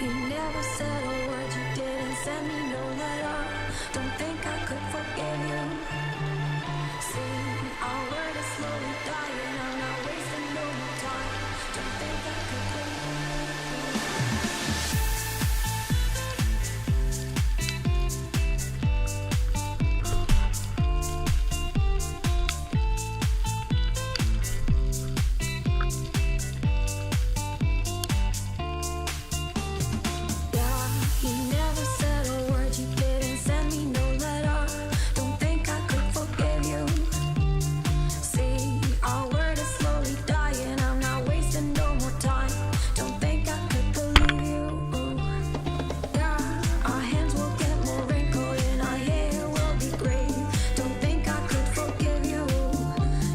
You never said a word, you didn't send me no letter. Don't think I could forgive you. See, our word is slowly dying, I'm not wasting no more time. Don't think I could believe you. You never said a word, you didn't send me no letter. Don't think I could forgive you. See, our word is slowly dying, I'm not wasting no more time. Don't think I could believe you. Yeah, our hands will get more wrinkled and our hair will be gray. Don't think I could forgive you.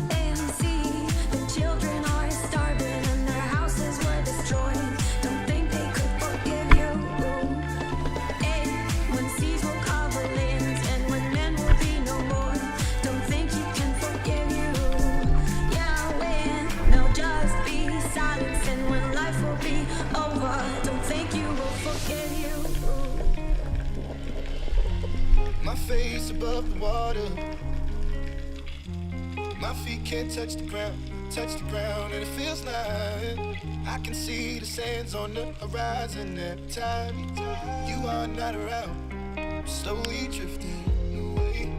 And see, the children are starving and their houses were destroyed. Don't think they could forgive you. When seas will cover lands and when men will be no more, don't think you can forgive you. Yeah, when there'll just be silence and when life will be over, don't think you will forgive you. My face above the water, my feet can't touch the ground, and it feels like I can see the sands on the horizon every time you are not around. I'm slowly drifting away,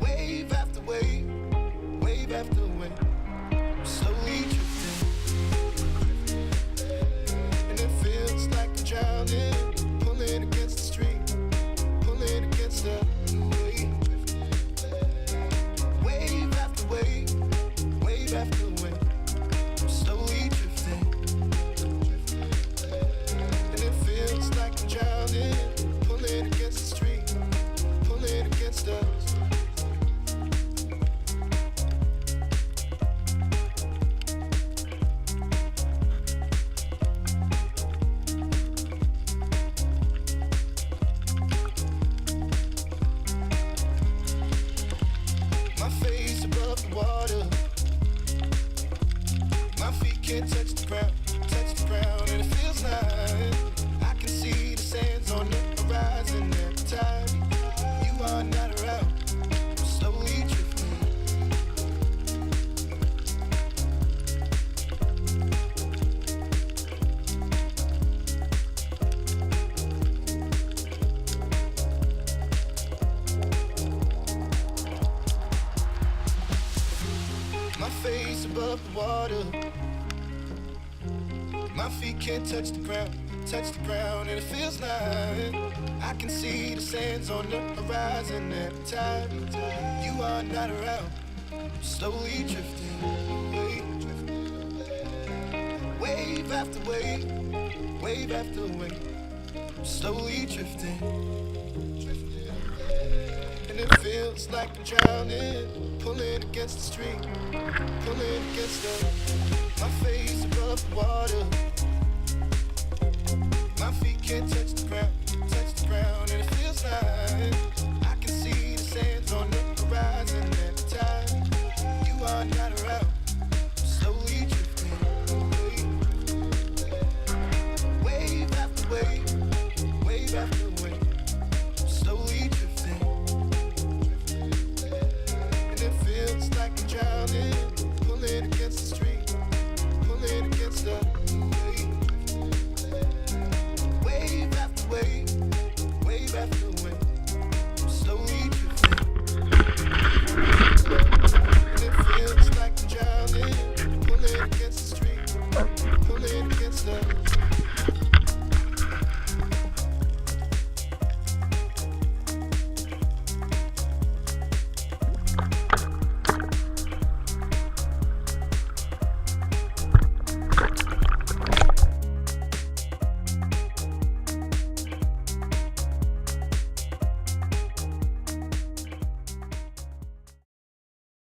wave after wave, wave after wave. I'm slowly drifting, and it feels like I'm drowning, pulling against the stream, pulling against the wave. Wave after wave, wave after wave. I'm slowly drifting, and it feels like I'm drowning, pulling against the stream, pulling against us. My face above the water, my feet can't touch the ground, and it feels like I can see the sands on the horizon every time you are not around. I'm slowly drifting, my face above the water, my feet can't touch the ground, and it feels like I can see the sands on the horizon every time you are not around. I'm slowly drifting away, wave after wave, wave after wave. I'm slowly drifting, and it feels like I'm drowning, pulling against the stream, pulling against the. My face above the water, my feet can't touch the ground, and it feels like I can see the sands on the horizon every time you are not around.